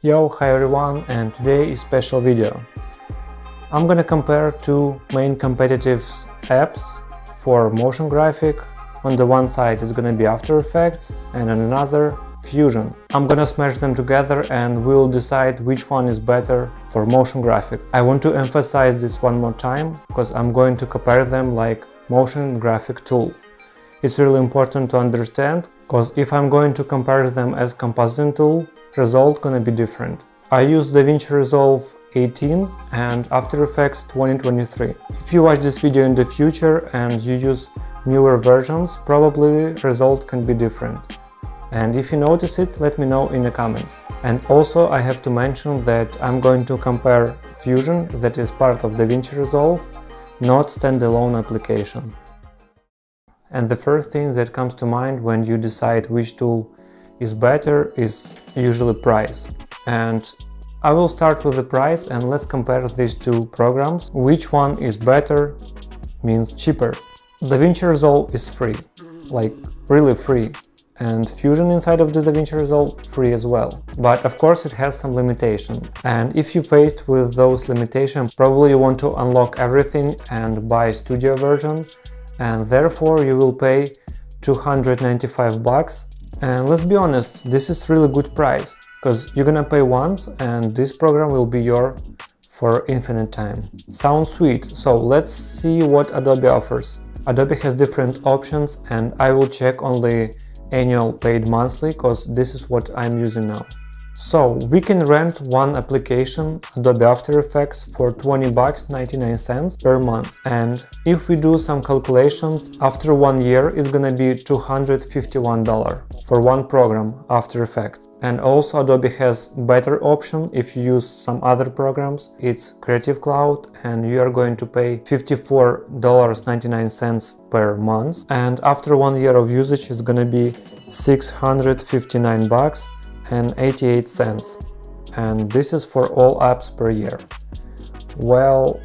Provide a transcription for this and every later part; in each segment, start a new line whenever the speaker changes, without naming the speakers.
Yo, hi everyone, and today is special video. I'm gonna compare two main competitive apps for motion graphic. On the one side is gonna be After Effects and on another Fusion. I'm gonna smash them together and we'll decide which one is better for motion graphic. I want to emphasize this one more time because I'm going to compare them like motion graphic tool. It's really important to understand because if I'm going to compare them as compositing tool, result gonna be different. I use Davinci Resolve 18 and After Effects 2023. If you watch this video in the future and you use newer versions, probably result can be different. And if you notice it, let me know in the comments. And also I have to mention that I'm going to compare Fusion, that is part of Davinci Resolve, not standalone application. And the first thing that comes to mind when you decide which tool is better is usually price. And I will start with the price and let's compare these two programs. Which one is better means cheaper. Davinci Resolve is free, like really free. And Fusion inside of the Davinci Resolve free as well. But of course it has some limitation. And if you're faced with those limitations, probably you want to unlock everything and buy studio version. And therefore you will pay $295. And let's be honest, this is really good price, because you're gonna pay once and this program will be yours for infinite time. Sounds sweet, so let's see what Adobe offers. Adobe has different options and I will check only annual paid monthly, because this is what I'm using now. So we can rent one application, Adobe After Effects, for $20.99 per month. And if we do some calculations, after 1 year it's gonna be $251 for one program, After Effects. And also Adobe has better option if you use some other programs. It's Creative Cloud and you are going to pay $54.99 per month. And after 1 year of usage it's gonna be $659 and 88 cents, and this is for all apps per year. Well,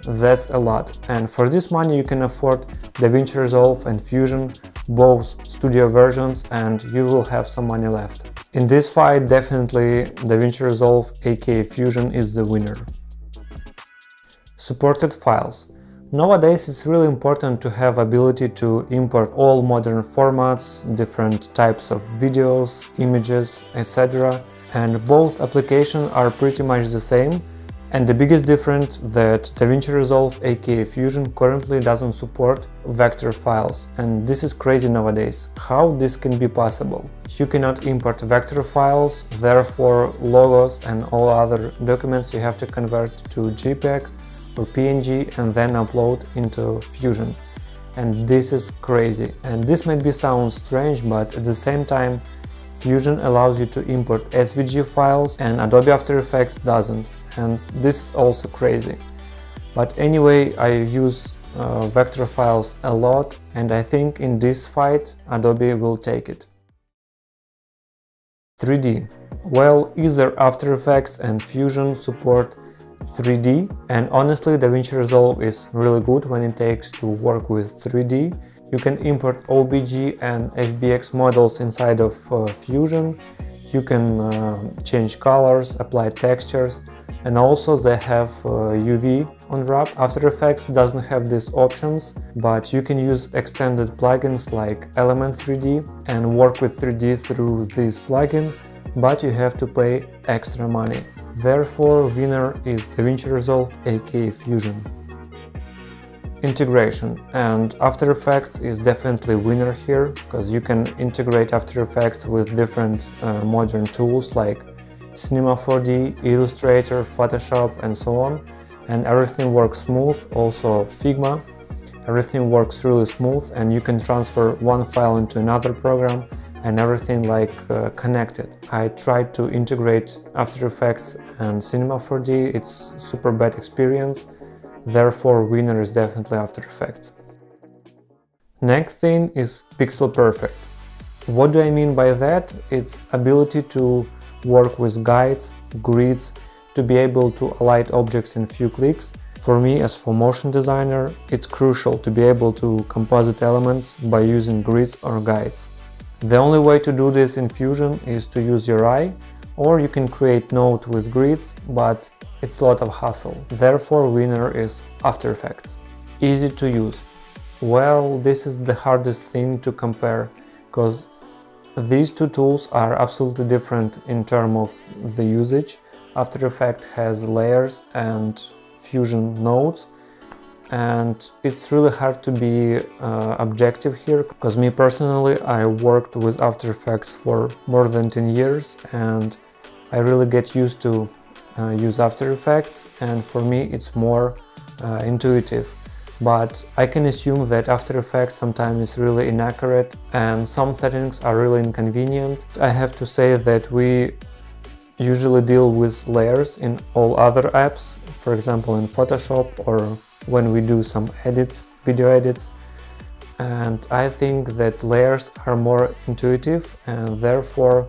that's a lot, and for this money you can afford Davinci Resolve and Fusion, both studio versions, and you will have some money left. In this fight, definitely Davinci Resolve aka Fusion is the winner. Supported files. Nowadays it's really important to have ability to import all modern formats, different types of videos, images, etc. And both applications are pretty much the same. And the biggest difference that Davinci Resolve aka Fusion currently doesn't support vector files. And this is crazy nowadays. How this can be possible? You cannot import vector files, therefore logos and all other documents you have to convert to JPEG or PNG and then upload into Fusion. And this is crazy. And this might be sound strange, but at the same time Fusion allows you to import SVG files and Adobe After Effects doesn't. And this is also crazy. But anyway, I use vector files a lot and I think in this fight Adobe will take it. 3D. Well, either After Effects and Fusion support 3D, and honestly Davinci Resolve is really good when it takes to work with 3D. You can import OBJ and FBX models inside of Fusion. You can change colors, apply textures, and also they have UV on wrap. After Effects doesn't have these options, but you can use extended plugins like Element 3D and work with 3D through this plugin, but you have to pay extra money. Therefore, winner is Davinci Resolve aka Fusion. Integration, and After Effects is definitely winner here, because you can integrate After Effects with different modern tools like Cinema 4D, Illustrator, Photoshop and so on, and everything works smooth. Also Figma, everything works really smooth and you can transfer one file into another program and everything like connected. I tried to integrate After Effects and Cinema 4D, it's super bad experience, therefore winner is definitely After Effects. Next thing is Pixel Perfect. What do I mean by that? It's ability to work with guides, grids, to be able to align objects in few clicks. For me, as for motion designer, it's crucial to be able to composite elements by using grids or guides. The only way to do this in Fusion is to use your eye Or you can create node with grids, but it's a lot of hassle. Therefore, winner is After Effects. Easy to use. Well, this is the hardest thing to compare, because these two tools are absolutely different in terms of the usage. After Effects has layers and Fusion nodes, and it's really hard to be objective here, because me personally, I worked with After Effects for more than 10 years and I really get used to use After Effects, and for me it's more intuitive. But I can assume that After Effects sometimes is really inaccurate and some settings are really inconvenient. I have to say that we usually deal with layers in all other apps, for example in Photoshop or when we do some edits, video edits. And I think that layers are more intuitive and therefore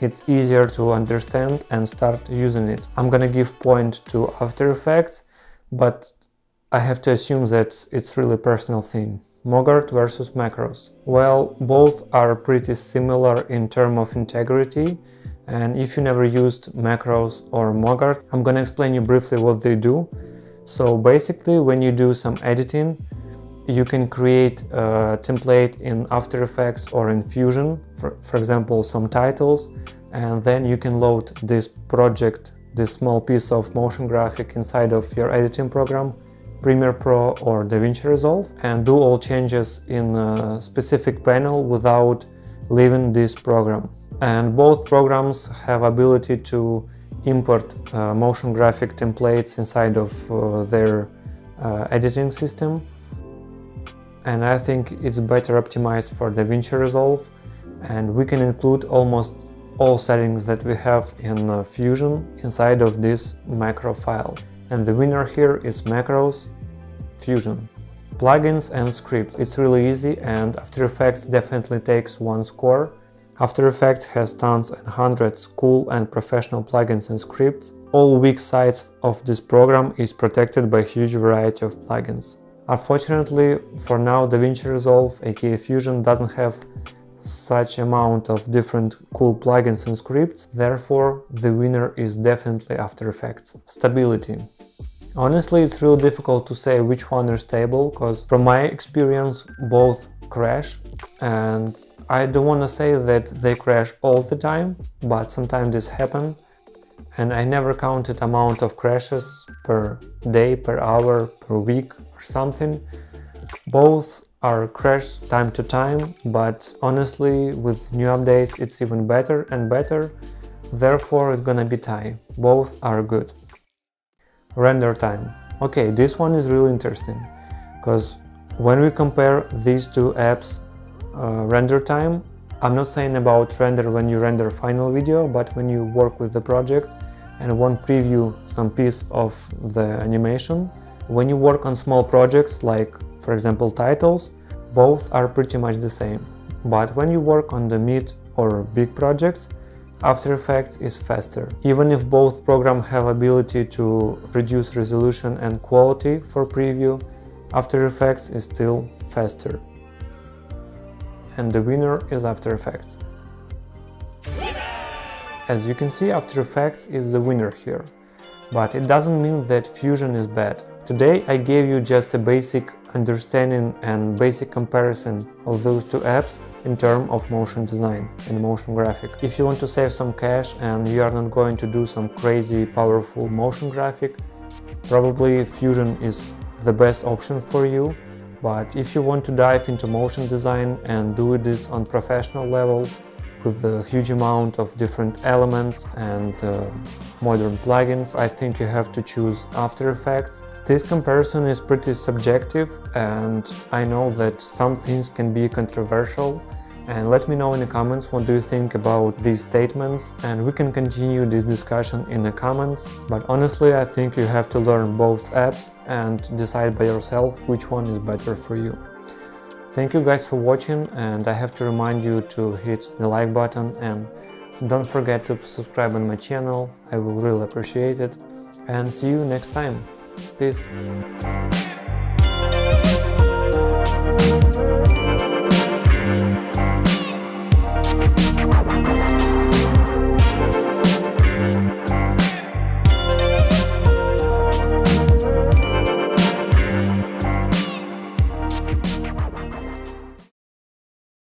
it's easier to understand and start using it. I'm gonna give point to After Effects, but I have to assume that it's really a personal thing. MOGRT versus macros. Well, both are pretty similar in terms of integrity, and if you never used macros or MOGRT, I'm gonna explain you briefly what they do. So basically, when you do some editing, you can create a template in After Effects or in Fusion, for example, some titles, and then you can load this project, this small piece of motion graphic inside of your editing program, Premiere Pro or Davinci Resolve, and do all changes in a specific panel without leaving this program. And both programs have ability to import motion graphic templates inside of their editing system. And I think it's better optimized for Davinci Resolve, and we can include almost all settings that we have in Fusion inside of this macro file. And the winner here is Macros Fusion. Plugins and scripts. It's really easy, and After Effects definitely takes one score. After Effects has tons and hundreds cool and professional plugins and scripts. All weak sides of this program is protected by a huge variety of plugins. Unfortunately, for now, Davinci Resolve, aka Fusion, doesn't have such amount of different cool plugins and scripts. Therefore, the winner is definitely After Effects. Stability. Honestly, it's really difficult to say which one is stable, because from my experience, both crash, and I don't want to say that they crash all the time, but sometimes this happens. And I never counted amount of crashes per day, per hour, per week or something. Both are crash time to time, but honestly with new updates it's even better and better. Therefore it's gonna be tie. Both are good. Render time. Okay, this one is really interesting, because when we compare these two apps render time, I'm not saying about render when you render final video, but when you work with the project and want to preview some piece of the animation. When you work on small projects like, for example, titles, both are pretty much the same. But when you work on the mid or big projects, After Effects is faster. Even if both programs have ability to reduce resolution and quality for preview, After Effects is still faster. And the winner is After Effects. As you can see, After Effects is the winner here. But it doesn't mean that Fusion is bad. Today I gave you just a basic understanding and basic comparison of those two apps in terms of motion design and motion graphic. If you want to save some cash and you are not going to do some crazy powerful motion graphic, probably Fusion is the best option for you. But if you want to dive into motion design and do this on professional level with a huge amount of different elements and modern plugins, I think you have to choose After Effects. This comparison is pretty subjective, and I know that some things can be controversial, and let me know in the comments what do you think about these statements, and we can continue this discussion in the comments. But honestly, I think you have to learn both apps and decide by yourself which one is better for you. Thank you guys for watching, and I have to remind you to hit the like button and don't forget to subscribe on my channel. I will really appreciate it, and see you next time. Peace.